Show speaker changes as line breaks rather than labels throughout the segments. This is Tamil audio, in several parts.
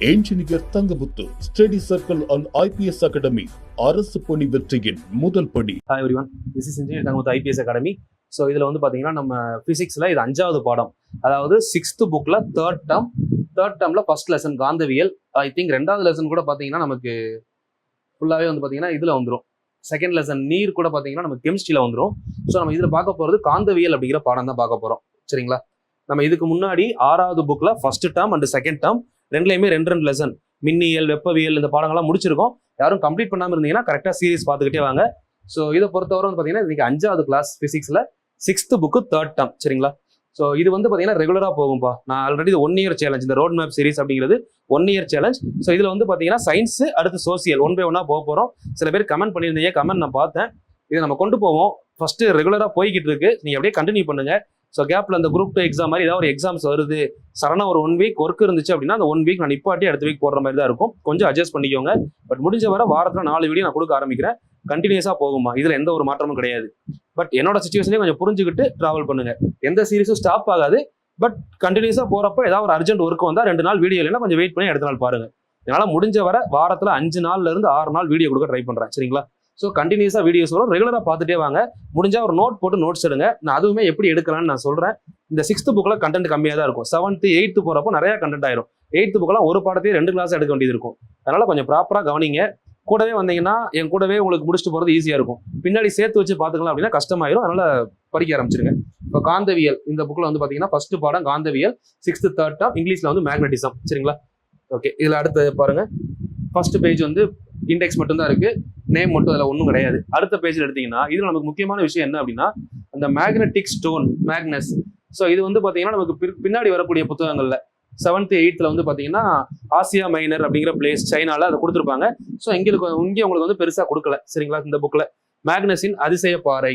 Engineer Thangamuthu study circle and IPS academy அரசு பணி வெற்றியின் முதல் படி.
Hi everyone, this is engineer Thangamuthu IPS academy. So இதில் வந்து பார்த்தீங்கன்னா நம்ம ஃபிசிக்ஸில் இது 5வது பாடம், அதாவது 6th புக்கில் தேர்ட் டேர்மில் ஃபர்ஸ்ட் லெசன் காந்தவியல். ஐ திங்க் 2வது லெசன் கூட பார்த்தீங்கன்னா நமக்கு ஃபுல்லாகவே வந்து பார்த்தீங்கன்னா இதில் வந்துடும். செகண்ட் லெசன் நீர் கூட பார்த்தீங்கன்னா நமக்கு கெமிஸ்ட்ரியில் வந்துடும். ஸோ நம்ம இதில் பார்க்க போகிறது காந்தவியல் அப்படிங்கிற பாடம் தான் பார்க்க போகிறோம். சரிங்களா? நம்ம இதுக்கு முன்னாடி 6வது புக்கில் first term and second term ரெண்டுலையுமே 2 லெசன் மின்னியல், வெப்பவியல் இந்த பாடங்கள்லாம் முடிச்சிருக்கோம். யாரும் கம்ப்ளீட் பண்ணாமல் இருந்தீங்கன்னா கரெக்டாக சீரிஸ் பார்த்துக்கிட்டே வாங்க. ஸோ இதை பொறுத்தவரை வந்து பார்த்தீங்கன்னா இன்னைக்கு 5வது கிளாஸ் ஃபிசிக்ஸில் 6th புக்கு தேர்ட் டேர்ம். சரிங்களா? ஸோ இது வந்து பார்த்தீங்கன்னா ரெகுலராக போகும்பா. நான் ஆல்ரெடி இது 1 இயர் சேலஞ்ச், இந்த ரோட் மேப் சீரிஸ் அப்படிங்கிறது 1 இயர் சேலஞ்ச். ஸோ இதில் வந்து பார்த்தீங்கன்னா சயின்ஸ் அடுத்து சோசியல் 1 by 1 போக போகிறோம். சில பேர் கமெண்ட் பண்ணியிருந்தீங்க, கமெண்ட் நான் பார்த்தேன். இதை நம்ம கொண்டு போவோம். ஃபர்ஸ்ட் ரெகுலராக போய்கிட்டு இருக்கு, நீங்கள் அப்படியே கண்டினியூ பண்ணுங்க. ஸோ கேப்ல அந்த குரூப் 2 எக்ஸாம் மாதிரி ஏதாவது ஒரு எக்ஸாம்ஸ் வருது, சடனாக ஒரு 1 வீக் ஒர்க் இருந்துச்சு அப்படின்னா அந்த 1 வீக் நான் நிப்பாட்டி அடுத்த வீக் போடுற மாதிரி தான் இருக்கும். கொஞ்சம் அட்ஜஸ்ட் பண்ணிக்கோங்க. பட் முடிஞ்ச வர வாரத்தில் 4 வீடியோ நான் கொடுக்க ஆரம்பிக்கிறேன். கண்டினியூஸாக போகுமா, இதில் எந்த ஒரு மாற்றமும் கிடையாது. பட் என்னோட சுச்சுவேஷனே கொஞ்சம் புரிஞ்சுக்கிட்டு ட்ராவல் பண்ணுங்க. எந்த சீரிஸும் ஸ்டாப் ஆகாது. பட் கண்டினியூஸாக போகிறப்ப ஏதாவது ஒரு அர்ஜென்ட் ஒர்க் வந்தால் 2 நாள் வீடியோ இல்லைன்னா கொஞ்சம் வெயிட் பண்ணி அடுத்த நாள் பாருங்க. என்னால் முடிஞ்ச வர வாரத்தில் 5 நாள்ல இருந்து 6 நாள் வீடியோ கொடுக்க ட்ரை பண்ணுறேன். சரிங்களா? ஸோ கண்டினியூஸாக வீடியோஸ் வரும், ரெகுலராக பார்த்துட்டே வாங்க. முடிஞ்சால் ஒரு நோட் போட்டு நோட்ஸ் எடுங்க. நான் அதுவுமே எப்படி எடுக்கலாம்னு நான் சொல்கிறேன். இந்த 6th புக்கில் கண்டென்ட் கம்மியாக தான் இருக்கும். 7th 8th போகிறப்போ நிறையா கண்டென்ட் ஆயிரும். 8th புக்கெல்லாம் ஒரு பாடத்தையே 2 கிளாஸ் எடுக்க வேண்டியது இருக்கும். அதனால கொஞ்சம் ப்ராப்பராக கவனிங்க. கூடவே வந்தீங்கன்னா என் கூடவே உங்களுக்கு முடிச்சுட்டு போகிறது ஈஸியாக இருக்கும். பின்னாடி சேர்த்து வச்சு பார்த்துக்கலாம் அப்படின்னா கஷ்டமாயிரும். அதனால படிக்க ஆரம்பிச்சிருங்க. இப்போ காந்தவியல் இந்த புக்கில் வந்து பார்த்தீங்கன்னா ஃபர்ஸ்ட் பாடம் காந்தவியல் 6th தேர்ட் டேர்ம், இங்கிலீஷில் வந்து மேக்னட்டிசம். சரிங்களா? ஓகே, இதில் அடுத்து பாருங்க. ஃபர்ஸ்ட் பேஜ் வந்து இண்டெக்ஸ் மட்டும் தான் இருக்கு, நேம் மட்டும் அதில் ஒன்றும் கிடையாது. அடுத்த பேஜில் எடுத்தீங்கன்னா இதில் நமக்கு முக்கியமான விஷயம் என்ன அப்படின்னா அந்த மேக்னெட்டிக் ஸ்டோன் மேக்னஸ். ஸோ இது வந்து பார்த்தீங்கன்னா நமக்கு பின்னாடி வரக்கூடிய புத்தகங்கள்ல 7th 8th வந்து பார்த்தீங்கன்னா ஆசியா மைனர் அப்படிங்கிற பிளேஸ் சைனால அதை கொடுத்துருப்பாங்க. ஸோ இங்கே உங்களுக்கு வந்து பெருசாக கொடுக்கல. சரிங்களா? இந்த புக்கில் மேக்னஸின் அதிசய பாறை,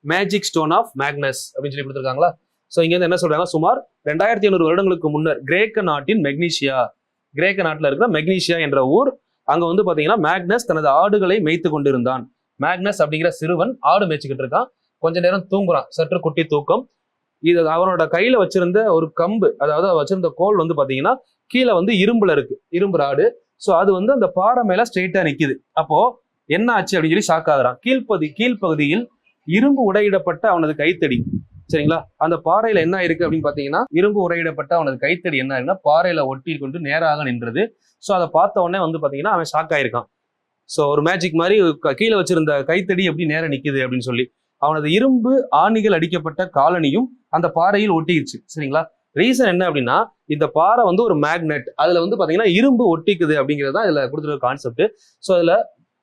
மேஜிக் ஸ்டோன் ஆஃப் மேக்னஸ் அப்படின்னு சொல்லி கொடுத்துருக்காங்களா? ஸோ இங்க வந்து என்ன சொல்றாங்க, சுமார் 2500 வருடங்களுக்கு முன்னர் கிரேக்க நாட்டின் மெக்னீஷியா, கிரேக்க நாட்டில் இருக்கிற மெக்னீஷியா என்ற ஊர், அங்க வந்து பாத்தீங்கன்னா மேக்னஸ் தனது ஆடுகளை மேய்த்து கொண்டிருந்தான். மேக்னஸ் அப்படிங்கிற சிறுவன் ஆடு மேய்ச்சிக்கிட்டு இருக்கான். கொஞ்ச நேரம் தூங்குறான், சற்று குட்டி தூக்கம். இது அவனோட கையில வச்சிருந்த ஒரு கம்பு, அதாவது வச்சிருந்த கோல் வந்து பாத்தீங்கன்னா கீழே வந்து இரும்புல இருக்கு, இரும்பு ராடு. ஸோ அது வந்து அந்த பாறை மேல ஸ்ட்ரெயிட்டா நிக்குது. அப்போ என்ன ஆச்சு அப்படின்னு சொல்லி ஷாக் ஆகுறான். கீழ்ப்பகுதியில் இரும்பு உடையிடப்பட்ட அவனது கைத்தடி. சரிங்களா? அந்த பாறையில என்ன இருக்கு அப்படின்னு பாத்தீங்கன்னா இரும்பு உரையிடப்பட்ட அவனது கைத்தடி என்ன இருக்குன்னா பாறையில ஒட்டி கொண்டு நேராக நின்றது. ஸோ அதை பார்த்த உடனே வந்து பாத்தீங்கன்னா அவன் ஷாக் ஆயிருக்கான். ஸோ ஒரு மேஜிக் மாதிரி கீழே வச்சிருந்த கைத்தடி எப்படி நேரம் நிக்குது அப்படின்னு சொல்லி அவனது இரும்பு ஆணிகள் அடிக்கப்பட்ட காலனியும் அந்த பாறையில் ஒட்டிடுச்சு. சரிங்களா? ரீசன் என்ன அப்படின்னா இந்த பாறை வந்து ஒரு மேக்னெட், அதுல வந்து பாத்தீங்கன்னா இரும்பு ஒட்டிக்குது அப்படிங்கிறது தான் இதுல கொடுத்துருக்க கான்செப்ட். ஸோ அதுல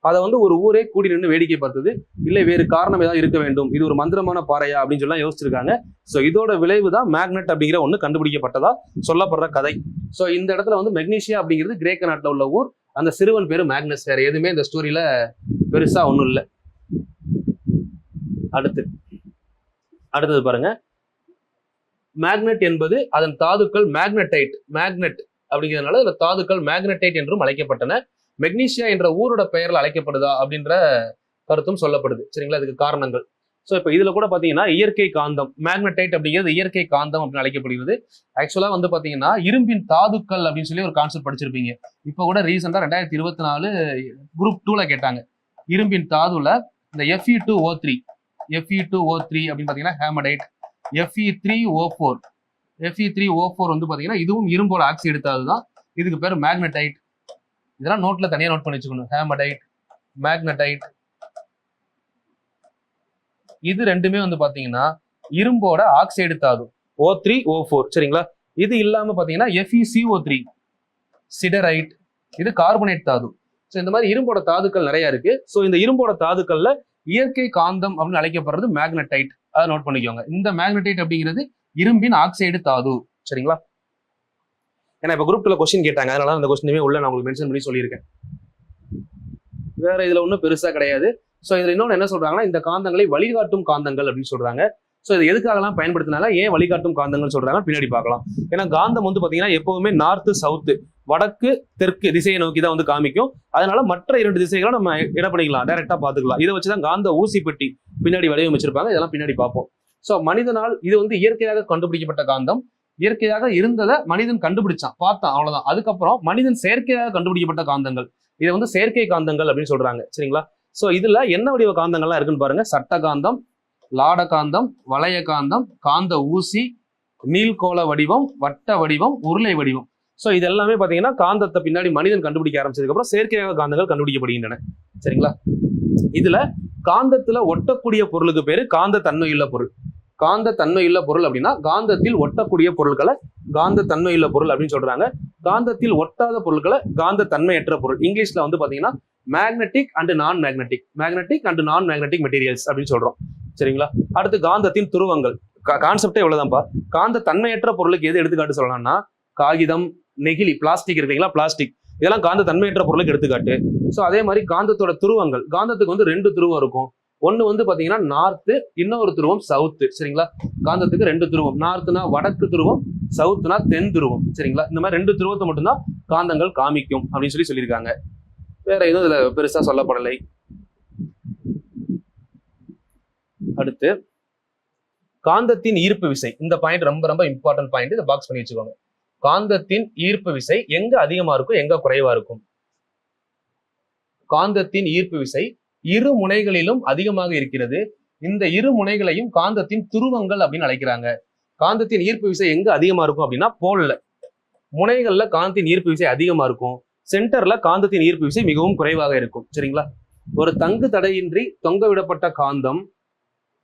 அதை வந்து ஒரு ஊரே கூடி நின்று வேடிக்கை பார்த்தது. இல்லை வேறு காரணம் ஏதாவது இருக்க வேண்டும், இது ஒரு மந்திரமான பாறையா அப்படின்னு சொல்லி யோசிச்சிருக்காங்க. ஸோ இதோட விளைவு தான் மேக்னெட் அப்படிங்கிற ஒன்று கண்டுபிடிக்கப்பட்டதா சொல்லப்படுற கதை. ஸோ இந்த இடத்துல வந்து மெக்னீஷியா அப்படிங்கிறது கிரேக்க நாட்டில் உள்ள ஊர். அந்த சிறுவன் பேரு மேக்னஸ். வேற எதுவுமே இந்த ஸ்டோரியில பெருசா ஒன்றும் இல்லை. அடுத்தது பாருங்க. மேக்னெட் என்பது அதன் தாதுக்கள் மேக்னெட் அப்படிங்கிறதுனால அந்த தாதுக்கள் மேக்னெட்டைட் என்றும் அழைக்கப்பட்டன. மெக்னீஷியா என்ற ஊரோட பெயரில் அழைக்கப்படுதா அப்படின்ற கருத்தும் சொல்லப்படுது. சரிங்களா? இதுக்கு காரணங்கள். ஸோ இப்போ இதுல கூட பாத்தீங்கன்னா இயற்கை காந்தம், மேக்னடைட் அப்படிங்கிறது இயற்கை காந்தம் அப்படின்னு அழைக்கப்படுகிறது. ஆக்சுவலா வந்து பாத்தீங்கன்னா இரும்பின் தாதுக்கள் அப்படின்னு சொல்லி ஒரு கான்செப்ட் படிச்சிருப்பீங்க. இப்போ கூட ரீசெண்டா 2024 குரூப் 2ல கேட்டாங்க. இரும்பின் தாதுல இந்த Fe2O3 அப்படின்னு பாத்தீங்கன்னா ஹேமடைட், Fe3O4 வந்து பாத்தீங்கன்னா இதுவும் இரும்போட ஆக்சைடு தாது தான். இதுக்கு பேர் மேக்னடைட். இதெல்லாம் நோட்ல தனியா நோட் பண்ணி வச்சுக்கணும். ஹேமடைட், மேக்னடைட், இது ரெண்டுமே வந்து பாத்தீங்கன்னா இரும்போட ஆக்சைடு தாது O3O4. சரிங்களா? இது இல்லாம பாத்தீங்கன்னா FeCO3 சிடரைட், இது கார்பனேட் தாது. ஸோ இந்த மாதிரி இரும்போட தாதுக்கள் நிறைய இருக்கு. ஸோ இந்த இரும்போட தாதுக்கள்ல இயற்கை காந்தம் அப்படின்னு அழைக்கப்படுறது மேக்னடைட். அதை நோட் பண்ணிக்கோங்க. இந்த மேக்னடைட் அப்படிங்கிறது இரும்பின் ஆக்சைடு தாது. சரிங்களா? ஏன்னா இப்போ குரூப் 2ல கொஸ்டின் கேட்டாங்க, அதனால அந்த கொஸ்டினுமே உள்ள நான் உங்களுக்கு மென்ஷன் பண்ணி சொல்லியிருக்கேன். வேற இதுல ஒன்றும் பெருசா கிடையாது. ஸோ இதுல இன்னொன்று என்ன சொல்றாங்கன்னா இந்த காந்தங்களை வழிகாட்டும் காந்தங்கள் அப்படின்னு சொல்றாங்க. ஸோ இது எதுக்காகலாம் பயன்படுத்தினால, ஏன் வழிகாட்டும் காந்தங்கள் சொல்றாங்க பின்னாடி பார்க்கலாம். ஏன்னா காந்தம் வந்து பாத்தீங்கன்னா எப்பவுமே நார்த்து சவுத்து, வடக்கு தெற்கு திசையை நோக்கி தான் வந்து காமிக்கும். அதனால மற்ற 2 திசைகளை நம்ம இட பண்ணிக்கலாம், டைரக்டா பாத்துக்கலாம். இதை வச்சுதான் காந்த ஊசி பெட்டி பின்னாடி வடிவமைச்சிருப்பாங்க. இதெல்லாம் பின்னாடி பார்ப்போம். ஸோ மனிதனால் இது வந்து இயற்கையாக கண்டுபிடிக்கப்பட்ட காந்தம். இயற்கையாக இருந்ததை மனிதன் கண்டுபிடிச்சான், பார்த்தான், அவ்வளவுதான். அதுக்கப்புறம் மனிதன் செயற்கையாக கண்டுபிடிக்கப்பட்ட காந்தங்கள், இதை வந்து செயற்கை காந்தங்கள் அப்படின்னு சொல்றாங்க. சரிங்களா? சோ இதுல என்ன வடிவ காந்தங்கள்லாம் இருக்குன்னு பாருங்க. சட்ட காந்தம், லாட காந்தம், வளைய காந்தம், காந்த ஊசி, நீள்கோள வடிவம், வட்ட வடிவம், உருளை வடிவம். சோ இது எல்லாமே பாத்தீங்கன்னா காந்தத்தை பின்னாடி மனிதன் கண்டுபிடிக்க ஆரம்பிச்சதுக்கு அப்புறம் செயற்கையாக காந்தங்கள் கண்டுபிடிக்கப்படுகின்றன. சரிங்களா? இதுல காந்தத்துல ஒட்டக்கூடிய பொருளுக்கு பேரு காந்த தன்மையுள்ள பொருள். காந்த தன்மையுள்ள பொருள் அப்படின்னா காந்தத்தில் ஒட்டக்கூடிய பொருட்களை காந்த தன்மையுள்ள பொருள் அப்படின்னு சொல்றாங்க. காந்தத்தில் ஒட்டாத பொருட்களை காந்த தன்மையற்ற பொருள். இங்கிலீஷ்ல வந்து பாத்தீங்கன்னா மேக்னெட்டிக் அண்ட் நான் மேக்னெட்டிக், மேக்னெட்டிக் அண்ட் நான் மேக்னெட்டிக் மெட்டீரியல்ஸ் அப்படின்னு சொல்றோம். சரிங்களா? அடுத்து காந்தத்தின் துருவங்கள். கான்செப்டே எவ்வளவுதான்ப்பா. காந்த தன்மையற்ற பொருளுக்கு எது எடுத்துக்காட்டு சொல்லலாம்னா காகிதம், நெகிழி, பிளாஸ்டிக் இருக்குங்களா, பிளாஸ்டிக், இதெல்லாம் காந்த தன்மையற்ற பொருளுக்கு எடுத்துக்காட்டு. ஸோ அதே மாதிரி காந்தத்தோட துருவங்கள். காந்தத்துக்கு வந்து 2 துருவம் இருக்கும். ஒன்று வந்து பாத்தீங்கன்னா நார்த்து, இன்னொரு துருவம் சவுத்து. சரிங்களா? காந்தத்துக்கு 2 துருவம். நார்த்துனா வடக்கு துருவம், சவுத்துனா தென் துருவம். சரிங்களா? இந்த மாதிரி 2 துருவத்தை மட்டும்தான் காந்தங்கள் காமிக்கும் அப்படின்னு சொல்லியிருக்காங்க. வேற எதுவும் இதுல பெருசா சொல்லப்படலை. அடுத்து காந்தத்தின் ஈர்ப்பு விசை. இந்த பாயிண்ட் ரொம்ப ரொம்ப இம்பார்ட்டன்ட் பாயிண்ட், இதை பாக்ஸ் பண்ணி வச்சுக்கோங்க. காந்தத்தின் ஈர்ப்பு விசை எங்க அதிகமா இருக்கும், எங்க குறைவா இருக்கும்? காந்தத்தின் ஈர்ப்பு விசை இரு முனைகளிலும் அதிகமாக இருக்கிறது. இந்த இரு முனைகளையும் காந்தத்தின் துருவங்கள் அப்படின்னு அழைக்கிறாங்க. காந்தத்தின் ஈர்ப்பு விசை எங்க அதிகமா இருக்கும் அப்படின்னா போல்ல, முனைகள்ல காந்தத்தின் ஈர்ப்பு விசை அதிகமா இருக்கும். சென்டர்ல காந்தத்தின் ஈர்ப்பு விசை மிகவும் குறைவாக இருக்கும். சரிங்களா? ஒரு தங்கு தடையின்றி தொங்க விடப்பட்ட காந்தம்,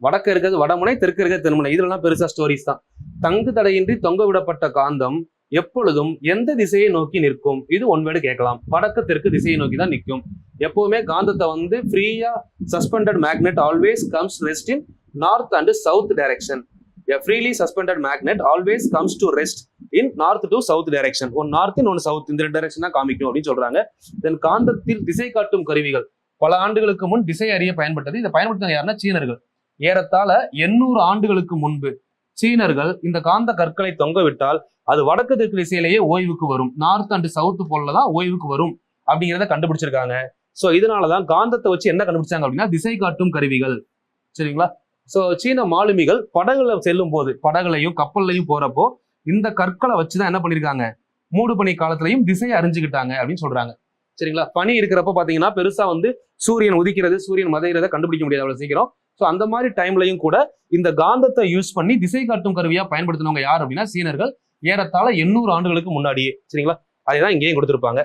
வடக்க இருக்கிறது வடமுனை, தெற்கு இருக்கிறது தென்முனை, இதெல்லாம் பெருசா ஸ்டோரிஸ் தான். தங்கு தடையின்றி தொங்க விடப்பட்ட காந்தம் எப்பொழுதும் எந்த திசையை நோக்கி நிற்கும்? இது ஒன்வேடு கேட்கலாம். வடக்கு தெற்கு திசையை நோக்கி தான் நிற்கும். எப்பவுமே காந்தத்தை வந்து ஃப்ரீயா suspended magnet always comes rest in north and south direction. A freely suspended magnet always comes to rest in north to south direction. One north one south, இந்த 2 டைரக்ஷன் தான் காமிக்கும் அப்படின்னு சொல்றாங்க. தென் காந்தத்தில் திசை காட்டும் கருவிகள் பல ஆண்டுகளுக்கு முன் திசை அறிய பயன்பட்டது. இதை பயன்படுத்தின யாருன்னா சீனர்கள். ஏறத்தாழ 800 ஆண்டுகளுக்கு முன்பு சீனர்கள் இந்த காந்த கற்களை தொங்க விட்டால் அது வடக்கு தெற்கு திசையிலேயே ஓய்வுக்கு வரும், நார்த் அண்ட் சவுத் போல தான் ஓய்வுக்கு வரும் அப்படிங்கிறத கண்டுபிடிச்சிருக்காங்க. ஸோ இதனாலதான் காந்தத்தை வச்சு என்ன கண்டுபிடிச்சாங்க அப்படின்னா திசை காட்டும் கருவிகள். சரிங்களா? ஸோ சீன மாலுமிகள் படகுல செல்லும் போது, படகுலையும் கப்பல்லையும் போறப்போ இந்த கற்களை வச்சுதான் என்ன பண்ணிருக்காங்க, மூடு பனி காலத்திலையும் திசையை அறிஞ்சுக்கிட்டாங்க அப்படின்னு சொல்றாங்க. சரிங்களா? பனி இருக்கிறப்ப பாத்தீங்கன்னா பெருசா வந்து சூரியன் உதிக்கிறது, சூரியன் மதைகிறத கண்டுபிடிக்க முடியாது அவ்வளவு சீக்கிரம். ஸோ அந்த மாதிரி டைம்லையும் கூட இந்த காந்தத்தை யூஸ் பண்ணி திசை காட்டும் கருவியா பயன்படுத்தினவங்க யார் அப்படின்னா சீனர்கள். ஏறத்தாழ 800 ஆண்டுகளுக்கு முன்னாடியே. சரிங்களா? அதைதான் இங்கேயும் கொடுத்திருப்பாங்க.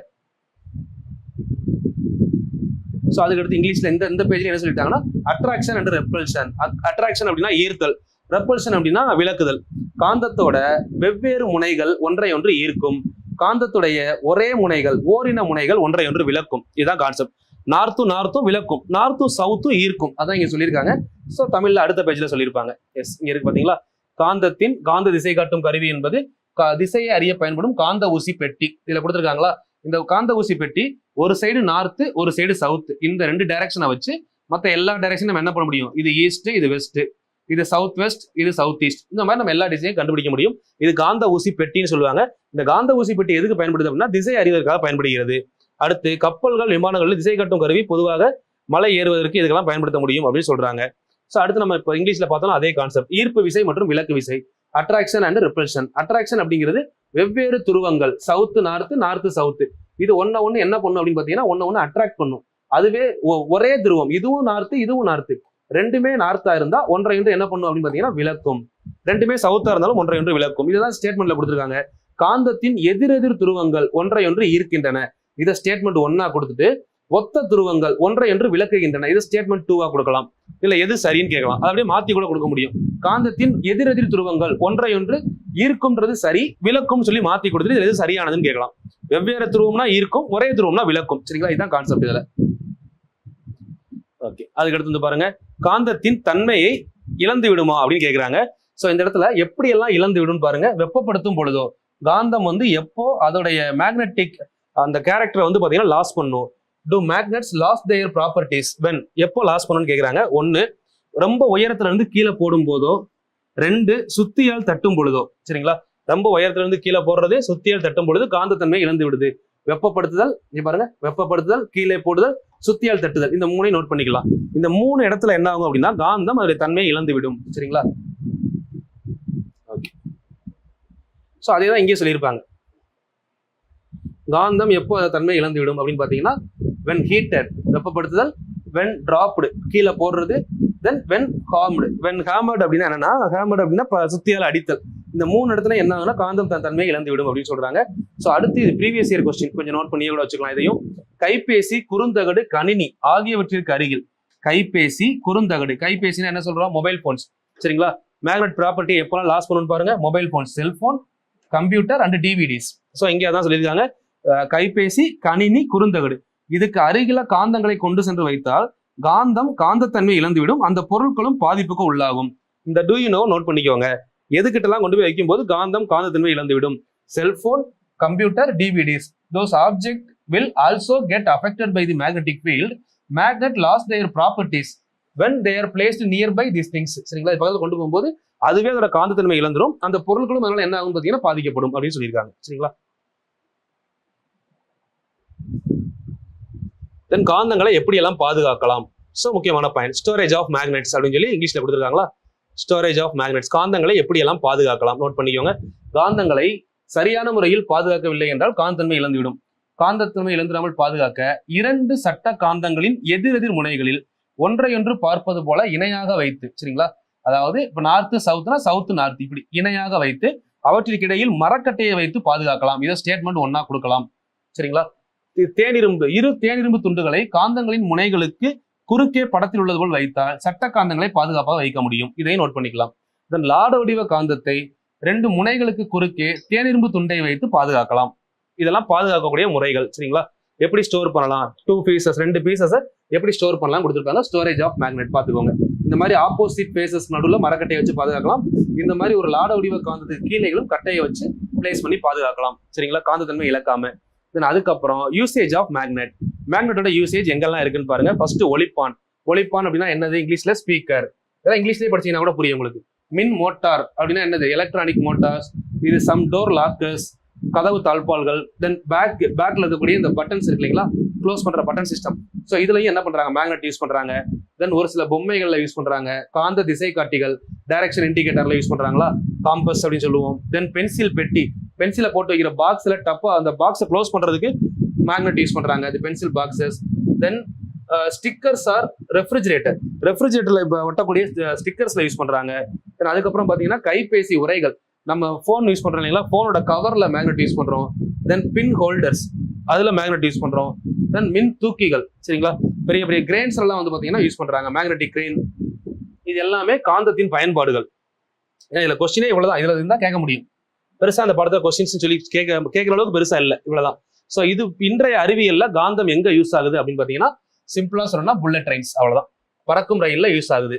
ஸோ அதுக்கடுத்து இங்கிலீஷ்ல இந்த பேஜ்ல என்ன சொல்லிட்டாங்கன்னா அட்ராக்ஷன் அண்ட் ரெப்பல்ஷன். அட்ராக்ஷன் அப்படின்னா ஈர்த்தல், ரெப்பல்ஷன் அப்படின்னா விலக்குதல். காந்தத்தோட வெவ்வேறு முனைகள் ஒன்றை ஒன்று ஈர்க்கும், காந்தத்துடைய ஒரே முனைகள், ஓரின முனைகள் ஒன்றை ஒன்று விலக்கும். இதுதான் கான்செப்ட். நார்த்தும் விலக்கும், நார்த்தும் சவுத்தும் ஈர்க்கும். அதான் இங்க சொல்லியிருக்காங்க. ஸோ தமிழ்ல அடுத்த பேஜ்ல சொல்லியிருப்பாங்க. எஸ், இங்க இருக்கு பாத்தீங்களா? காந்தத்தின் காந்த திசை காட்டும் கருவி என்பது திசையை அறிய பயன்படும் காந்த ஊசி பெட்டி. இதுல கொடுத்துருக்காங்களா? இந்த காந்த ஊசி பெட்டி ஒரு சைடு நார்த்து, ஒரு சைடு சவுத், இந்த 2 டைரக்ஷனை வச்சு மற்ற எல்லா டைரக்ஷனும் நம்ம என்ன பண்ண முடியும்? இது ஈஸ்ட், இது வெஸ்ட், இது சவுத் வெஸ்ட், இது சவுத் ஈஸ்ட், இந்த மாதிரி நம்ம எல்லா திசையும் கண்டுபிடிக்க முடியும். இது காந்த ஊசி பெட்டின்னு சொல்லுவாங்க. இந்த காந்த ஊசி பெட்டி எதுக்கு பயன்படுது அப்படின்னா திசை அறிவதற்காக பயன்படுகிறது. அடுத்து கப்பல்கள், விமானங்கள் திசை காட்டும் கருவி பொதுவாக மலை ஏறுவதற்கு இதுக்கெல்லாம் பயன்படுத்த முடியும் அப்படின்னு சொல்றாங்க. ஸோ அடுத்து நம்ம இப்போ இங்கிலீஷ்ல பார்த்தோம்னா அதே கான்செப்ட், ஈர்ப்பு விசை மற்றும் விலக்கு விசை, அட்ராக்ஷன் அண்ட் ரிப்பல்ஷன். அட்ராக்ஷன் அப்படிங்கிறது வெவ்வேறு துருவங்கள், சவுத்து நார்த்து, நார்த்து சவுத்து, இது ஒன்னு என்ன பண்ணும் அப்படின்னு பாத்தீங்கன்னா ஒன்னு அட்ராக்ட் பண்ணும். அதுவே ஒரே துருவம், இதுவும் நார்த்து இதுவும் நார்த்து, ரெண்டுமே நார்த்தா இருந்தா ஒன்றை ஒன்று என்ன பண்ணும் அப்படின்னு பாத்தீங்கன்னா விளக்கும். ரெண்டுமே சவுத்தா இருந்தாலும் ஒன்றை ஒன்று விளக்கும். இதுதான் ஸ்டேட்மெண்ட்ல கொடுத்துருக்காங்க. காந்தத்தின் எதிரெதிர் துருவங்கள் ஒன்றை ஒன்று ஈர்க்கின்றன. இதை ஸ்டேட்மெண்ட் 1 கொடுத்துட்டு ஒத்த துருவங்கள் ஒன்றை ஒன்று விளக்குகின்றன. இது ஸ்டேட்மெண்ட் 2 கொடுக்கலாம். இல்ல எது சரின்னு கேட்கலாம். அதை அப்படியே மாத்தி கூட கொடுக்க முடியும். காந்தத்தின் எதிரெதிர் துருவங்கள் ஒன்றை ஒன்று ஈர்க்கும்ன்றது சரி, விளக்கும் சொல்லி மாத்தி கொடுத்துட்டு இது எது சரியானதுன்னு கேட்கலாம். வெவ்வேறு துருவம்னா ஈர்க்கும், ஒரே துருவம்னா விளக்கும். சரிங்களா? இதுதான் கான்செப்ட் இதுல. ஓகே, அதுக்கடுத்து வந்து பாருங்க, காந்தத்தின் தன்மையை இழந்து விடுமா அப்படின்னு கேட்கிறாங்க. சோ இந்த இடத்துல எப்படி எல்லாம் இழந்து விடும் பாருங்க. வெப்பப்படுத்தும் பொழுதோ காந்தம் வந்து எப்போ அதோடைய மேக்னெட்டிக் அந்த கேரக்டரை வந்து பாத்தீங்கன்னா லாஸ் பண்ணும். Do magnets lost their properties when? எப்போ லாஸ் பண்ணணும்னு கேட்குறாங்க. 1, ரொம்ப உயரத்துல இருந்து கீழே போடும் போதோ. 2, சுத்தியால் தட்டும் பொழுதோ. சரிங்களா? ரொம்ப உயரத்துல இருந்து கீழே போடுறது, சுத்தியால் தட்டும் பொழுது காந்தத்தன்மை இழந்து விடுது. வெப்பப்படுத்துதல், இங்க பாருங்க, வெப்பப்படுத்துதல், கீழே போடுதல், சுத்தியால் தட்டுதல், இந்த 3ஐயும் நோட் பண்ணிக்கலாம். இந்த 3 இடத்துல என்ன ஆகும் அப்படின்னா காந்தம் அதோடைய தன்மையை இழந்து விடும். சரிங்களா? ஓகே, ஸோ அதே தான் இங்கே சொல்லியிருப்பாங்க. காந்தம் எப்போ அதை தன்மை இழந்துவிடும் அப்படின்னு பார்த்தீங்கன்னா when heated வெப்பப்படுத்துதல், when dropped கீழே போடுறது, then when harmed. when hammered அப்படின்னா என்னன்னா, hammered அப்படின்னா சுத்தியால் அடித்தல். இந்த 3 இடத்துல என்ன ஆகுனா காந்தம் தன் தன்மையை இழந்துவிடும் அப்படின்னு சொல்றாங்க. ஸோ அடுத்து இது ப்ரீவியஸ் இயர் கொஸ்டின், கொஞ்சம் நோட் பண்ணியே கூட வச்சுக்கலாம். இதையும் கைபேசி, குறுந்தகடு, கணினி ஆகியவற்றிற்கு அருகில். கைபேசி, குறுந்தகடு, கைபேசினா என்ன சொல்றோம், மொபைல் போன்ஸ், சரிங்களா. மேக்னெட் ப்ராப்பர்ட்டி எப்போலாம் லாஸ் பண்ணணும்னு பாருங்க, mobile phone, cellphone, computer and DVDs. So இங்கே அதான் சொல்லியிருக்காங்க, கைபேசி, கணினி, குறுந்தகடு இதுக்கு அருகில காந்தங்களை கொண்டு சென்று வைத்தால் காந்தம் காந்தத்தன்மை இழந்துவிடும், அந்த பொருட்களும் பாதிப்புக்கு உள்ளாகும். இந்த டூ யூ நோ நோட் பண்ணிக்கோங்க. எதுக்கிட்டலாம் கொண்டு போய் வைக்கும் போது காந்தம் காந்தத்தன்மை இழந்துவிடும், cellphone, computer, DVDs. those objects will also get affected by the magnetic field. magnet lost their properties when they are placed nearby these things. சரிங்களா, பக்கத்துல கொண்டு போகும்போது அதுவே அதோட காந்தத்தன்மை இழந்துரும், அந்த பொருட்களும் அதனால என்ன ஆகும் பார்த்தீங்கன்னா பாதிக்கப்படும் அப்படின்னு சொல்லியிருக்காங்க. சரிங்களா. தென் காந்தங்களை எப்படி எல்லாம் பாதுகாக்கலாம். ஸோ முக்கியமான பாயிண்ட் ஸ்டோரேஜ் ஆஃப் மேக்னெட்ஸ் அப்படின்னு சொல்லி இங்கிலீஷ்ல கொடுத்துருக்காங்களா. ஸ்டோரேஜ் ஆஃப் மேக்னெட்ஸ், காந்தங்களை எப்படி எல்லாம் பாதுகாக்கலாம் நோட் பண்ணிக்கோங்க. காந்தங்களை சரியான முறையில் பாதுகாக்கவில்லை என்றால் காந்தத்தன்மை இழந்துவிடும். காந்தத்தன்மை இழந்துடாமல் பாதுகாக்க 2 சட்ட காந்தங்களின் எதிரெதிர் முனைகளில் ஒன்றையொன்று பார்ப்பது போல இணையாக வைத்து, சரிங்களா, அதாவது இப்ப நார்த்து சவுத்னா சவுத்து நார்த் இப்படி இணையாக வைத்து அவற்றிற்கிடையில் மரக்கட்டையை வைத்து பாதுகாக்கலாம். இதை ஸ்டேட்மெண்ட் 1 கொடுக்கலாம். சரிங்களா. தேனிரும்பு, 2 தேனிரும்பு துண்டுகளை காந்தங்களின் முனைகளுக்கு குறுக்கே படத்தில் உள்ளது போல் வைத்தால் சட்ட காந்தங்களை பாதுகாப்பாக வைக்க முடியும். இதையும் நோட் பண்ணிக்கலாம். இதன் லாட வடிவ காந்தத்தை 2 முனைகளுக்கு குறுக்கே தேனிரும்பு துண்டை வைத்து பாதுகாக்கலாம். இதெல்லாம் பாதுகாக்கக்கூடிய முறைகள். சரிங்களா. எப்படி ஸ்டோர் பண்ணலாம், 2 பீசஸ் 2 பீசஸ் எப்படி ஸ்டோர் பண்ணலாம் கொடுத்துருக்காங்க. ஸ்டோரேஜ் ஆஃப் மேக்னெட் பார்த்துக்கோங்க. இந்த மாதிரி ஆப்போசிட் பேசஸ் நடுவில் மரக்கட்டையை வச்சு பாதுகாக்கலாம். இந்த மாதிரி ஒரு லாட வடிவ காந்தத்துக்கு கீழேகளும் கட்டையை வச்சு பிளேஸ் பண்ணி பாதுகாக்கலாம். சரிங்களா, காந்தத்தன்மை இழக்காம. தென் அதுக்கப்புறம் யூசேஜ் ஆஃப் மேக்னெட். மேக்னெட்டோட யூசேஜ் எங்கெல்லாம் இருக்குன்னு பாருங்க. ஃபர்ஸ்ட் ஒலிப்பான். ஒலிப்பான் அப்படின்னா என்னது, இங்கிலீஷ்ல ஸ்பீக்கர். இதெல்லாம் இங்கிலீஷ்லேயே படிச்சீங்கன்னா கூட புரியும் உங்களுக்கு. மின் மோட்டார் அப்படின்னா என்னது, எலக்ட்ரானிக் மோட்டார்ஸ். இது சம் டோர் லாக்கர்ஸ், கதவு தாழ்பால்கள். தென் பேக்ல இருக்கக்கூடிய இந்த பட்டன்ஸ் இருக்கு இல்லைங்களா, க்ளோஸ் பண்ற பட்டன் சிஸ்டம். ஸோ இதுலயும் என்ன பண்றாங்க, மேக்னெட் யூஸ் பண்றாங்க. தென் ஒரு சில பொம்மைகள்ல யூஸ் பண்றாங்க. காந்த திசை காட்டிகள், டைரக்ஷன் இண்டிகேட்டர்ல யூஸ் பண்றாங்களா, காம்பஸ் அப்படின்னு சொல்லுவோம். தென் பென்சில் பெட்டி, பென்சிலை போட்டு வைக்கிற பாக்ஸ்ல டப்பா அந்த பாக்ஸை க்ளோஸ் பண்றதுக்கு மேக்னெட் யூஸ் பண்றாங்க, அது பென்சில் பாக்ஸஸ். தென் ஸ்டிக்கர்ஸ் ஆர் ரெஃப்ரிஜரேட்டர், ரெஃப்ரிஜரேட்டர்ல இப்போ ஒட்டக்கூடிய ஸ்டிக்கர்ஸ்ல யூஸ் பண்றாங்க. தென் அதுக்கப்புறம் பாத்தீங்கன்னா கைபேசி உரைகள், நம்ம போன் யூஸ் பண்றோம் இல்லைங்களா, போனோட கவர்ல மேக்னெட் யூஸ் பண்றோம். தென் பின் ஹோல்டர்ஸ், அதுல மேக்னெட் யூஸ் பண்றோம். தென் மின் தூக்கிகள், சரிங்களா, பெரிய பெரிய கிரெயின்ஸ் எல்லாம் வந்து பாத்தீங்கன்னா யூஸ் பண்றாங்க, மேக்னெட்டிக் கிரெயின். இது எல்லாமே காந்தத்தின் பயன்பாடுகள். இதுல கொஸ்டினே இவ்வளவுதான், இதுல இருந்தா கேட்க முடியும். பெருசா அந்த படத்தை கொஸ்டின்ஸ் சொல்லி கேட்கிற அளவுக்கு பெருசா இல்லை, இவ்வளவுதான். ஸோ இது இன்றைய அறிவியல்ல காந்தம் எங்க யூஸ் ஆகுது அப்படின்னு பாத்தீங்கன்னா, சிம்பிளா சொல்லணும்னா புல்லட் ட்ரெயின்ஸ், அவ்வளவுதான், பறக்கும் ரயில்ல யூஸ் ஆகுது.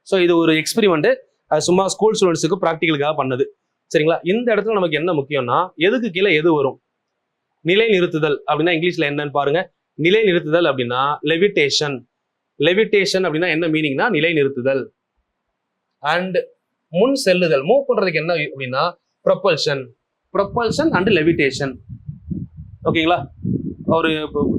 ஸோ இது ஒரு எக்ஸ்பெரிமெண்ட், சும்மா ஸ்கூல் ஸ்டூடெண்ட்ஸுக்கு ப்ராக்டிகலுக்காக பண்ணது. சரிங்களா. இந்த இடத்துல நமக்கு என்ன முக்கியம்னா, எதுக்கு கீழே எது வரும், நிலை நிறுத்துதல் அப்படின்னா இங்கிலீஷ்ல என்னன்னு பாருங்க. நிலை நிறுத்துதல் அப்படின்னா லெவிடேஷன். லெவிடேஷன் அப்படின்னா என்ன மீனிங்னா நிலை நிறுத்துதல். அண்ட் முன் செல்லுதல், மூவ் பண்றதுக்கு என்ன அப்படின்னா ப்ரொபல்ஷன். Propulsion and levitation. ஓகேங்களா. ஒரு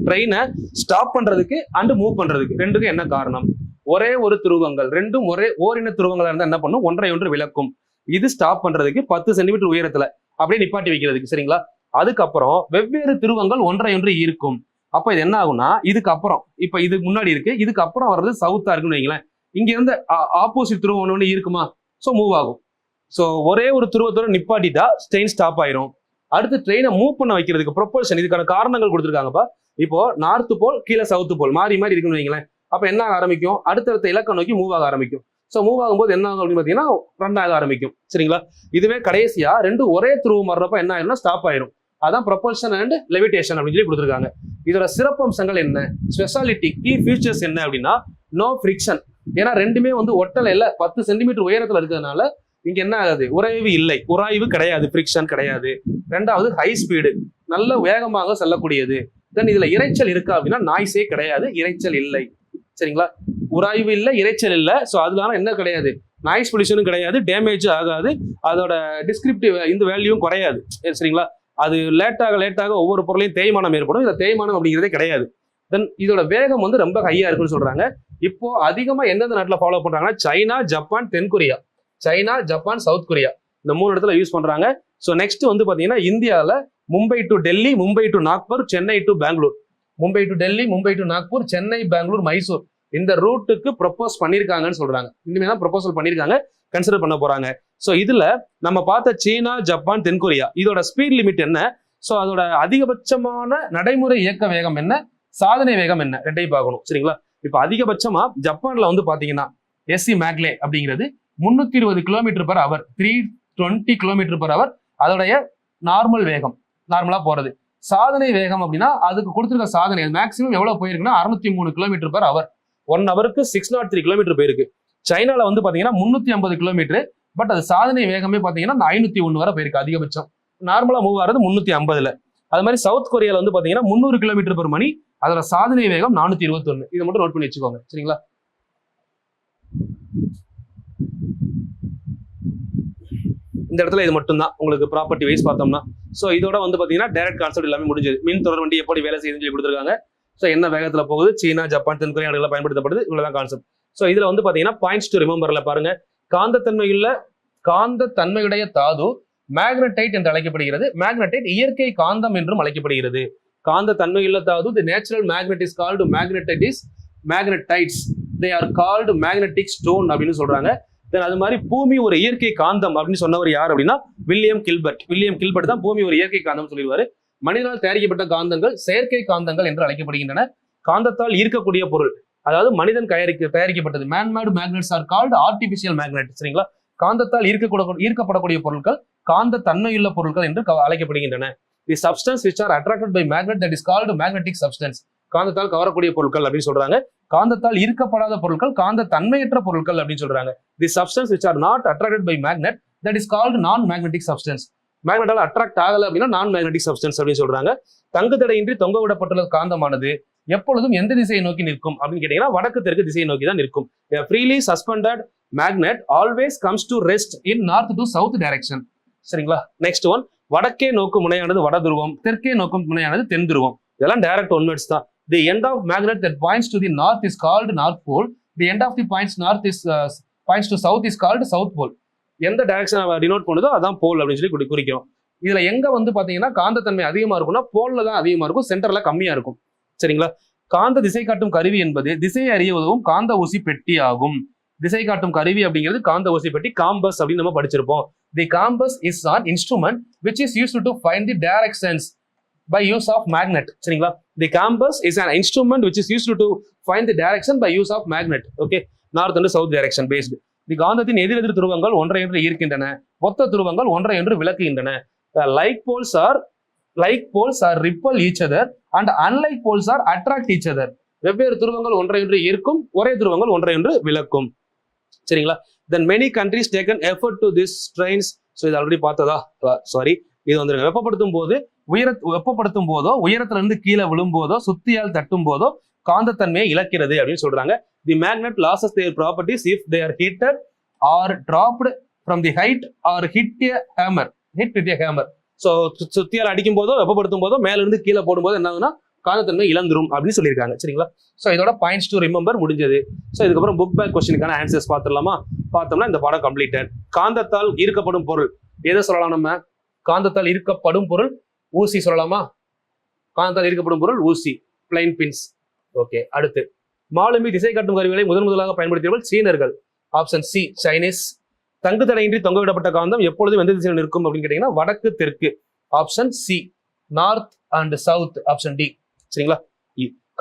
ட்ரெயினை ஸ்டாப் பண்றதுக்கு அண்ட் மூவ் பண்றதுக்கு ரெண்டுக்கும் என்ன காரணம், ஒரே ஒரு துருவங்கள், ரெண்டும் ஒரே ஓரின துருவங்களா இருந்தா என்ன பண்ணும், ஒன்றை ஒன்று விளக்கும். இது ஸ்டாப் பண்றதுக்கு 10 சென்டிமீட்டர் உயரத்துல அப்படியே நிப்பாட்டி வைக்கிறதுக்கு. சரிங்களா. அதுக்கப்புறம் வெவ்வேறு துருவங்கள் ஒன்றை ஒன்று இருக்கும். அப்ப இது என்ன ஆகும்னா, இதுக்கு அப்புறம் இப்ப இது முன்னாடி இருக்கு, இதுக்கு அப்புறம் வர்றது சவுத்தா இருக்குன்னு வைங்களேன். இங்க இருந்து ஆப்போசிட் துருவம் ஒன்று இருக்குமா, ஸோ மூவ் ஆகும். ஸோ ஒரே ஒரு துருவத்தோட நிப்பாட்டிட்டா ட்ரெயின் ஸ்டாப் ஆயிரும். அடுத்து ட்ரெயினை மூவ் பண்ண வைக்கிறதுக்கு ப்ரொபல்ஷன், இதுக்கான காரணங்கள் கொடுத்துருக்காங்கப்பா. இப்போ நார்த்து போல் கீழே சவுத்து போல் மாறி மாறி இருக்குன்னு வைங்களேன். அப்ப என்ன ஆரம்பிக்கும், அடுத்தடுத்த இலக்கம் நோக்கி மூவ் ஆக ஆரம்பிக்கும். ஸோ மூவ் ஆகும்போது என்ன ஆகும் அப்படின்னு பார்த்தீங்கன்னா ரன் ஆக ஆரம்பிக்கும். சரிங்களா. இதுவே கடைசியா ரெண்டும் ஒரே துருவம் வர்றப்ப என்ன ஆயிரும்னா ஸ்டாப் ஆயிரும். அதான் ப்ரொபல்ஷன் அண்ட் லெவிடேஷன் அப்படின்னு சொல்லி கொடுத்துருக்காங்க. இதோட சிறப்பம்சங்கள் என்ன, ஸ்பெஷாலிட்டி, கீ ஃபீச்சர்ஸ் என்ன அப்படின்னா, நோ ஃப்ரிக்ஷன். ஏன்னா ரெண்டுமே வந்து ஒட்டலைல 10 சென்டிமீட்டர் உயரத்துல இருக்கிறதுனால இங்க என்ன ஆகுது, உராய்வு இல்லை, உராய்வு கிடையாது, ஃப்ரிக்ஷன் கிடையாது. ரெண்டாவது ஹை ஸ்பீடு, நல்ல வேகமாக செல்லக்கூடியது. தென் இதுல இரைச்சல் இருக்கா அப்படின்னா நாய்ஸே கிடையாது, இரைச்சல் இல்லை. சரிங்களா. உராய்வு இல்லை, இரைச்சல் இல்லை. ஸோ அதனால என்ன கிடையாது, நாய்ஸ் பொல்யூஷனும் கிடையாது, டேமேஜ் ஆகாது, அதோட டிஸ்கிரிப்டிவ் இந்த வேல்யூவும் குறையாது. சரிங்களா. அது லேட்டாக ஒவ்வொரு பொருளையும் தேய்மானம் ஏற்படும். இதுல தேய்மானம் அப்படிங்கிறதே கிடையாது. தென் இதோட வேகம் வந்து ரொம்ப ஹையா இருக்குன்னு சொல்றாங்க. இப்போ அதிகமா எந்தெந்த நாட்டில் ஃபாலோ பண்றாங்கன்னா சைனா, ஜப்பான், தென்கொரியா. சைனா, ஜப்பான், சவுத் கொரியா இந்த 3 இடத்துல யூஸ் பண்றாங்க. ஸோ நெக்ஸ்ட் வந்து பாத்தீங்கன்னா இந்தியாவில் Mumbai to Delhi, Mumbai to Nagpur, Chennai to Bangalore, Mumbai to Delhi, Mumbai to Nagpur, Chennai, Bangalore, Mysore இந்த ரூட்டுக்கு ப்ரொபோஸ் பண்ணிருக்காங்கன்னு சொல்றாங்க. இனிமே தான் ப்ரொபோசல் பண்ணிருக்காங்க, கன்சிடர் பண்ண போறாங்க. ஸோ இதுல நம்ம பார்த்த சீனா, ஜப்பான், தென்கொரியா இதோட ஸ்பீட் லிமிட் என்ன, ஸோ அதோட அதிகபட்சமான நடைமுறை இயக்க வேகம் என்ன, சாதனை வேகம் என்ன, ரெண்டையும் பார்க்கணும். சரிங்களா? இப்போ அதிகபட்சமா ஜப்பான்ல வந்து பாத்தீங்கன்னா எஸ்சி மேக்லே அப்படிங்கிறது 320 km/h, 320 km/h அதோடைய நார்மல் வேகம், நார்மலா போறது. சாதனை வேகம் அப்படின்னா அதுக்கு கொடுத்துருக்க சாதனை மேக்சிமம் எவ்வளவு போயிருக்குன்னா 603 km/h, 1 ஹவருக்கு 603 km போயிருக்கு. சைனால வந்து பாத்தீங்கன்னா 350 km, பட் அது சாதனை வேகமே பாத்தீங்கன்னா 501 வரை போயிருக்கு அதிகபட்சம். நார்மலா மூவ் ஆகிறது 350. அது மாதிரி சவுத் கொரியால வந்து பாத்தீங்கன்னா 300 km/h, அதோட சாதனை வேகம் 421. இதை மட்டும் நோட் பண்ணி வச்சுக்கோங்க. சரிங்களா? இந்த இடத்துல இது மட்டும் தான் உங்களுக்கு ப்ராப்பர்ட்டி வைஸ் பார்த்தோம்னா. ஸோ இதோட வந்து பாத்தீங்கன்னா டைரக்ட் கான்செப்ட் எல்லாமே முடிஞ்சது. மின் தொடர் வண்டி எப்படி வேலை செய்யுதுன்னு சொல்லி கொடுத்துருக்காங்க. ஸோ என்ன வேகத்துல போகுது, சீனா, ஜப்பான், தென்கொரியா நாடுகள் பயன்படுத்தப்படுது, இவ்வளவுதான் கான்செப்ட். ஸோ இதுல வந்து பாத்தீங்கன்னா பாயிண்ட்ஸ் டு ரிமெம்பர்ல பாருங்க. காந்தத்தன்மையுடைய தாது மேக்னடைட் என்று அழைக்கப்படுகிறது. மேக்னடைட் இயற்கை காந்தம் என்றும் அழைக்கப்படுகிறது. காந்தத்தன்மையுள்ள தாது, the natural magnet is called magnetites, they are called magnetic stone அப்படின்னு சொல்றாங்க. தென் அது மாதிரி பூமி ஒரு இயற்கை காந்தம் அப்படின்னு சொன்னவர் யார் அப்படின்னா வில்லியம் கில்பர்ட் தான் பூமி ஒரு இயற்கை காந்தம் சொல்லிடுவாரு. மனிதனால் தயாரிக்கப்பட்ட காந்தங்கள் செயற்கை காந்தங்கள் என்று அழைக்கப்படுகின்றன. காந்தத்தால் ஈர்க்கக்கூடிய பொருள், அதாவது மனிதன் தயாரிக்கப்பட்டது man-made magnets are called artificial magnet. சரிங்களா? காந்தத்தால் ஈர்க்கப்படக்கூடிய பொருட்கள் காந்த தன்மையுள்ள பொருட்கள் என்று அழைக்கப்படுகின்றன. தி substance which are attracted by magnet that is called magnetic substance. காந்தத்தால் கவரக்கூடிய பொருட்கள் அப்படின்னு சொல்றாங்க. காந்தத்தால் ஈர்க்கப்படாத பொருட்கள் காந்த தன்மையற்ற பொருட்கள் அப்படின்னு சொல்றாங்க. தி substance which are not attracted by magnet that is called non-magnetic substance. மேக்னெட்டால் அட்ராக்ட் ஆகல அப்படின்னா நான் மேக்னெட்டிக் சப்ஸ்டன்ஸ் அப்படின்னு சொல்றாங்க. தங்கு தடையின்றி தொங்க விடப்பட்டுள்ள காந்தமானது எப்பொழுதும் எந்த திசையை நோக்கி நிற்கும் அப்படின்னு கேட்டீங்கன்னா வடக்கு தெற்கு திசையை நோக்கி தான் நிற்கும். Freely suspended magnet always comes to rest in north to south direction. சரிங்களா? நெக்ஸ்ட் ஒன், வடக்கே நோக்கும் முனையானது வட துருவம், தெற்கே நோக்கும் முனையானது தென் துருவம். இதெல்லாம் டைரக்ட் ஒன்வர்ட்ஸ் தான். The end of magnet that points to the north is called north pole. The end of the points to south is called south pole. எந்த டைரக்ஷன் டினோட் பண்ணுதோ அதான் போல் அப்படின்னு சொல்லி குறிக்கிறோம். இதுல எங்க வந்து பாத்தீங்கன்னா காந்தத்தன்மை அதிகமா இருக்கும்னா போல்ல தான் அதிகமா இருக்கும், சென்டர்ல கம்மியா இருக்கும். சரிங்களா? காந்த திசை காட்டும் கருவி என்பது திசையை அறிய உதவும் காந்த ஊசி பெட்டி ஆகும். திசை காட்டும் கருவி அப்படிங்கிறது காந்த ஊசி பெட்டி, காம்பஸ் அப்படின்னு நம்ம படிச்சிருப்போம். The compass is an instrument which is used to find the directions by use of magnet. சரிங்களா? The compass is an instrument which is used to find the direction by use of magnet. Okay, north and south direction based. The காந்தத்தின் எதிரெதிர் துருவங்கள் ஒன்றை ஒன்று ஈர்க்கின்றன, ஒத்த துருவங்கள் ஒன்றை ஒன்று விலக்குகின்றன. Like poles are repel each other and unlike poles are attract each other. வெவ்வேறு துருவங்கள் ஒன்றை ஒன்று ஈர்க்கும், ஒரே துருவங்கள் ஒன்றை ஒன்று விலக்கும். சரிங்களா? Then many countries taken effort to this trains. So இது ஆல்ரெடி பார்த்ததா? சாரி, இது வந்து வெப்பப்படுத்தும் போதோ உயரத்துல இருந்து கீழே விழும்போதோ சுத்தியால் தட்டும் போதோ காந்தத்தன்மையை இழக்கிறது அப்படின்னு சொல்றாங்க. The magnet loses their properties if they are heated or dropped from the height or hit with a hammer. So சுத்தியால் அடிக்கும் போதோ வெப்பப்படுத்தும் போதோ மேல இருந்து கீழே போடும்போது என்ன ஆகுதுன்னா காந்தத்தன்மை இழந்துரும் அப்படின்னு சொல்லியிருக்காங்க. சரிங்களா? ஸோ இதோட பாயிண்ட்ஸ் டு ரிமெம்பர் முடிஞ்சது. ஸோ இதுக்கப்புறம் புக் பேக் கொஸ்டினுக்கான ஆன்சர்ஸ் பார்த்துடலாமா? பார்த்தோம்னா இந்த பாடம் கம்ப்ளீட்டட். காந்தத்தால் ஈர்க்கப்படும் பொருள் எதை சொல்லலாம்? நம்ம காந்தத்தால் ஈர்க்கப்படும் பொருள் ஊசி சொல்லலாமா? காந்தத்தால் ஈர்க்கப்படும் பொருள் ஊசி, பிளைன் பின்ஸ். ஓகே, அடுத்து மாலுமி திசை காட்டும் கருவிகளை முதலாக பயன்படுத்தியவர்கள் சீனர்கள். Option C, Chinese. தங்கு தடையின்றி தொங்கவிடப்பட்ட காந்தம் எப்பொழுதும் எந்த திசையில் இருக்கும் அப்படின்னு கேட்டீங்கன்னா வடக்கு தெற்கு. Option C, north and south. Option D. சரிங்களா?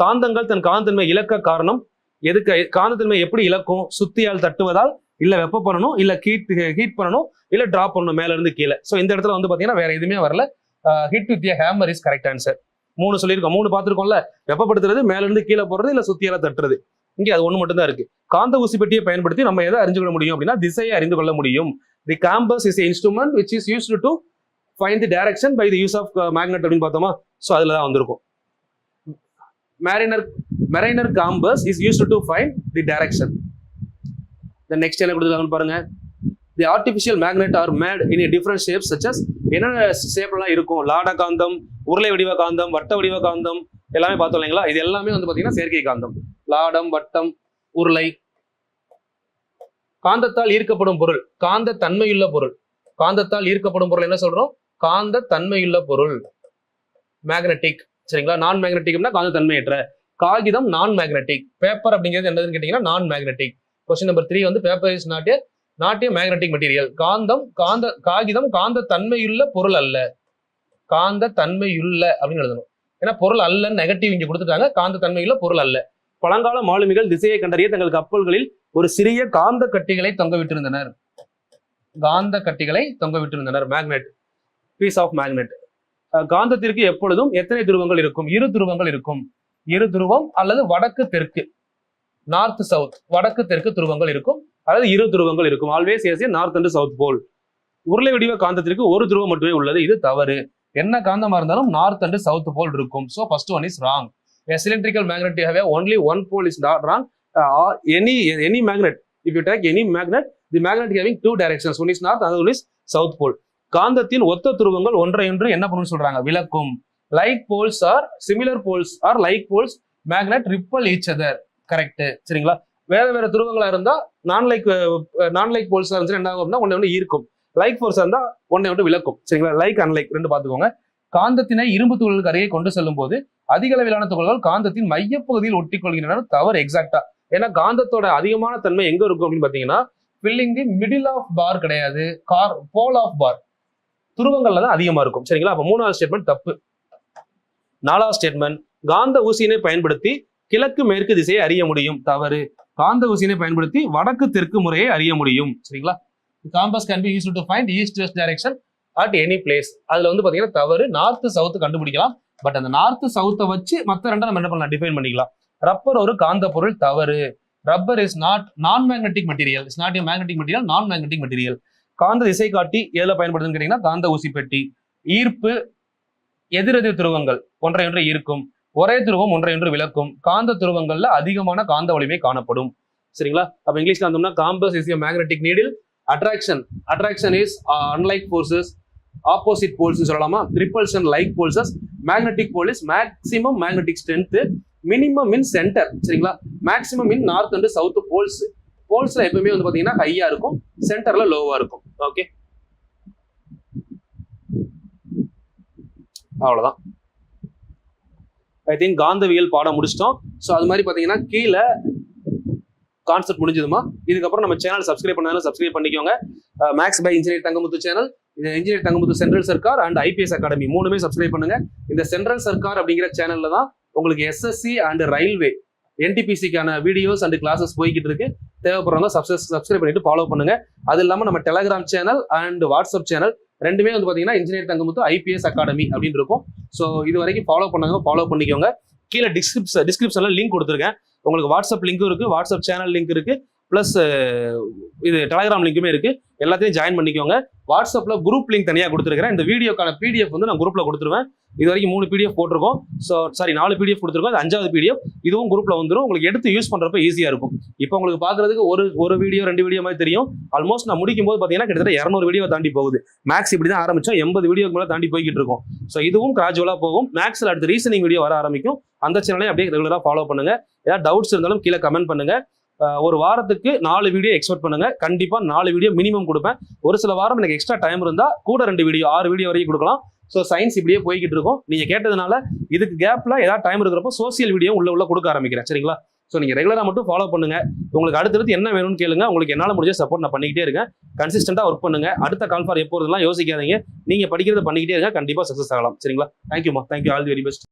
காந்தங்கள் தன் காந்தத்தன்மை இழக்க காரணம் எதுக்கு? காந்தத்தன்மை எப்படி இழக்கும்? சுத்தியால் தட்டுவதால், இல்ல வெப்ப பண்ணணும், இல்ல ஹீட் பண்ணணும், இல்ல டிராப் பண்ணணும் மேல இருந்து கீழே. ஸோ இந்த இடத்துல வந்து பாத்தீங்கன்னா வேற எதுவுமே வரல. Hit with hammer is correct answer. 3 சொல்லியிருக்கோம், 3 பார்த்துருக்கோம்ல. வெப்பப்படுத்துறது, மேல இருந்து கீழே போடுறது, இல்ல சுத்தியால தட்டுறது. இங்கே அது ஒண்ணு மட்டும் தான் இருக்கு. காந்த ஊசி பெட்டியை பயன்படுத்தி நம்ம எதை அறிந்து கொள்ள முடியும் அப்படின்னா திசையை அறிந்து கொள்ள முடியும். The compass is instrument which is used to find the direction by the use of magnet அப்படின்னு பார்த்தோமா? ஸோ அதுல தான் வந்திருக்கும். Mariner compass is used to find the direction. The next என்ன கொடுத்துருக்காங்கன்னு பாருங்க. The artificial magnet are made in a different shapes such as என்னென்ன ஷேப்லாம் இருக்கும்? லாட காந்தம், உருளை வடிவ காந்தம், வட்ட வடிவ காந்தம், எல்லாமே பார்த்தோம் இல்லைங்களா? இது எல்லாமே வந்து பாத்தீங்கன்னா செயற்கை காந்தம். லாடம், வட்டம், உருளை. காந்தத்தால் ஈர்க்கப்படும் பொருள், காந்த தன்மையுள்ள பொருள். காந்தத்தால் ஈர்க்கப்படும் பொருள் என்ன சொல்றோம்? காந்த தன்மையுள்ள பொருள், மேக்னெட்டிக். சரிங்களா? நான் மேக்னெட்டிக்னா காந்த தன்மையற்ற. காகிதம் நான் மேக்னெட்டிக். பேப்பர் அப்படிங்கிறது என்னதுன்னு கேட்டீங்கன்னா நான் மேக்னெட்டிக். கொஸ்டின் நம்பர் 3 வந்து paper is not a magnetic material. காகிதம் காந்த தன்மையுள்ள பொருள் அல்ல. காந்த தன்மையுள்ள அப்படின்னு எழுதணும். ஏன்னா பொருள் அல்ல நெகட்டிவ் இங்க கொடுத்துட்டாங்க. காந்த தன்மையுள்ள பொருள் அல்ல. பழங்கால மாலுமிகள் திசையை கண்டறிய தங்கள் கப்பல்களில் ஒரு சிறிய காந்த கட்டிகளை தொங்கவிட்டிருந்தனர். காந்த கட்டிகளை தொங்கவிட்டிருந்தனர். Magnet, piece of magnet. காந்தத்திற்கு எப்பொழுதும் எத்தனை துருவங்கள் இருக்கும்? 2 துருவங்கள் இருக்கும். 2 துருவம் அல்லது வடக்கு தெற்கு, நார்த் சவுத், வடக்கு தெற்கு துருவங்கள் இருக்கும் அல்லது 2 துருவங்கள் இருக்கும். Always is a north and south pole. உருளை வடிவ காந்தத்திற்கு ஒரு துருவம் மட்டுமே உள்ளது. இது தவறு. என்ன காந்தமா இருந்தாலும் நார்த் அண்ட் சவுத் போல் இருக்கும். So first one is wrong. A cylindrical magnet have only one pole is not wrong. Any magnet, if you take any magnet, the magnet having 2 directions. One is north, another one is south pole. காந்தத்தின் ஒத்த துருவங்கள் ஒன்றையொன்று என்ன பண்ணுன்னு சொல்றாங்க? விளக்கும். Like poles or similar poles or like poles, magnet repel each other. Correct. சரிங்களா? வேற துருவங்களா இருந்தா நான் லைக் போல்ஸா இருந்துச்சு என்ன ஆகும் அப்படின்னா ஒண்ணு ஈர்க்கும். லைக் போர்ஸா இருந்தா ஒண்ணு விளக்கும். சரிங்களா? லைக் அன்லைக் ரெண்டு பாத்துக்கோங்க. காந்தத்தினை இரும்பு துகள்களுக்கு அருகே கொண்டு செல்லும் போது அதிக அளவிலான துகள்கள் காந்தத்தின் மையப்பகுதியில் ஒட்டி கொள்கின்றன. தவறு. எக்ஸாக்டா. ஏன்னா காந்தத்தோட அதிகமான தன்மை எங்க இருக்கும் அப்படின்னு பாத்தீங்கன்னா ஃபில்லிங் தி மிடில் ஆஃப் பார் கிடையாது, போல் ஆஃப் பார் துருவங்கள்ல தான் அதிகமா இருக்கும். சரிங்களா? அப்ப 3வது ஸ்டேட்மெண்ட் தப்பு. 4வது ஸ்டேட்மெண்ட் காந்த ஊசியினை பயன்படுத்தி கிழக்கு மேற்கு திசையை அறிய முடியும். தவறு. காந்த ஊசியினை பயன்படுத்தி வடக்கு தெற்கு முறையை அறிய முடியும். சரிங்களா? Compass can be used to find east west direction at any place. அதுல வந்து பாத்தீங்கன்னா தவறு. நார்த் சவுத் கண்டுபிடிக்கலாம். பட் அந்த நார்த் சவுத்தை வச்சு மத்த ரெண்டா நம்ம என்ன பண்ணலாம்? டிஃபைன் பண்ணிக்கலாம். ரப்பர் ஒரு காந்த பொருள். தவறு. ரப்பர் இஸ் நாட் நான் magnetic material. It's not a magnetic material, நான் மேக்னெட்டிக் மெட்டீரியல். காந்த திசை காட்டி எதுல பயன்படுதுன்னு கேட்டீங்கன்னா காந்த ஊசி பெட்டி. ஈர்ப்பு எதிரெதிர் துருவங்கள் ஒன்றையொன்று ஈர்க்கும். ஒரே துருவம் ஒன்றையொன்று விளக்கும். காந்த துருவங்கள்ல அதிகமான காந்த வலிமை காணப்படும். சரிங்களா? அப்ப இங்கிலீஷ்ல வந்தோம்னா compass is a magnetic needle. Attraction is unlike forces, opposite poles சொல்லலாமா? Repulsion like poles. Magnetic pole is maximum magnetic strength, minimum in centre. சரிங்களா? Maximum in north and south poles. போல்ஸ்ல எப்பவுமே வந்து பாத்தீங்கன்னா ஹையா இருக்கும், சென்டர்ல லோவா இருக்கும். ஓகே, அவ்வளவுதான். ஐ திங்க் காந்தவியல் பாடம் முடிச்சிட்டோம். ஸோ அது மாதிரி பாத்தீங்கன்னா கீழே கான்செப்ட் முடிஞ்சதுமா. இதுக்கப்புறம் நம்ம சேனல் சப்ஸ்கிரைப் பண்ணாலும் சப்ஸ்கிரைப் பண்ணிக்கோங்க. Maths by engineer Thangamuthu channel, இது engineer Thangamuthu central Sarkar and IPS academy 3மே சப்ஸ்கிரைப் பண்ணுங்க. இந்த சென்ட்ரல் சர்க்கார் அப்படிங்கிற சேனல்ல தான் உங்களுக்கு எஸ்எஸ்சி அண்ட் ரயில்வே என்டிபிசிக்கான வீடியோஸ் அண்ட் கிளாஸஸ் போய்கிட்டு இருக்கு. தேவைப்படுறவங்க சப்ஸ்கிரைப் பண்ணிட்டு ஃபாலோ பண்ணுங்க. அது இல்லாம நம்ம Telegram channel and WhatsApp channel ரெண்டுமே வந்து பாத்தீங்கன்னா இன்ஜினியர் தங்கமுத்து ஐபிஎஸ் அகாடமி அப்படின்னு இருக்கும். ஸோ இது வரைக்கும் ஃபாலோ பண்ணிக்கோங்க. கீழே டிஸ்கிரிப்ஷன்ல லிங்க் கொடுத்துருக்கேன். உங்களுக்கு வாட்ஸ்அப் லிங்க்கும் இருக்கு, வாட்ஸ்அப் சேனல் லிங்க் இருக்கு, பிளஸ் இது டெலகிராம் லிங்க்குமே இருக்கு. எல்லாத்தையும் ஜாயின் பண்ணிக்கோங்க. வாட்ஸ்அப்ல குரூப் லிங்க் தனியாக கொடுத்துருக்கேன். இந்த வீடியோக்கான பிடிஎஃப் வந்து நான் குரூப்ல கொடுத்துருவேன். இது வரைக்கும் 3 பிடிஎஃப் போட்டிருக்கோம். 4 பிடிஎஃப் கொடுத்துருக்கோம். அது 5வது பிடிஎஃப். இதுவும் குரூப்ல வந்துடும். உங்களுக்கு எடுத்து யூஸ் பண்றப்ப ஈஸியா இருக்கும். இப்போ உங்களுக்கு பாக்குறதுக்கு ஒரு வீடியோ 2 வீடியோ மாதிரி தெரியும். ஆல்மோஸ்ட் நான் முடிக்கும் போது பாத்தீங்கன்னா கிட்டத்தட்ட 200 வீடியோ தாண்டி போகுது. மேக்ஸ் இப்படிதான் ஆரம்பிச்சோம். 80 வீடியோக்கு மேல தாண்டி போய்கிட்டு இருக்கும். ஸோ இதுவும் கிராஜுவலா போகும். மேக்ஸ்ல அடுத்து ரீசனிங் வீடியோ வர ஆரம்பிக்கும். அந்த சேனலையும் அப்படியே ரெகுலரா ஃபாலோ பண்ணுங்க. ஏதாவது டவுட்ஸ் இருந்தாலும் கீழே கமெண்ட் பண்ணுங்க. ஒரு வாரத்துக்கு 4 வீடியோ எக்ஸ்பெக்ட் பண்ணுங்க. கண்டிப்பா 4 வீடியோ மினிமம் கொடுப்பேன். ஒரு சில வாரம் எனக்கு எக்ஸ்ட்ரா டைம் இருந்தா கூட 2 வீடியோ 6 வீடியோ வரைக்கும் கொடுக்கலாம். ஸோ சயின்ஸ் இப்படியே போய்கிட்டு இருக்கும். நீங்க கேட்டதுனால இதுக்கு கேப்ல ஏதாவது டைம் இருக்கிறப்போ சோசியல் வீடியோ உள்ள கொடுக்க ஆரம்பிக்கிறேன். சரிங்களா? ஸோ நீங்க ரெகுலரா மட்டும் ஃபாலோ பண்ணுங்க. உங்களுக்கு அடுத்தடுத்து என்ன வேணும்னு கேளுங்க. உங்களுக்கு என்னால முடிஞ்ச சப்போர்ட் நான் பண்ணிக்கிட்டே இருக்கேன். கன்சிஸ்டன்டா ஒர்க் பண்ணுங்க. அடுத்த கால் ஃபார் எப்போதெல்லாம் யோசிக்காதீங்க. நீங்க படிக்கிறத பண்ணிக்கிட்டே இருங்க. கண்டிப்பா சக்சஸ் ஆகலாம். சரிங்களா? தேங்க்யூமா. Thank you. All the very best.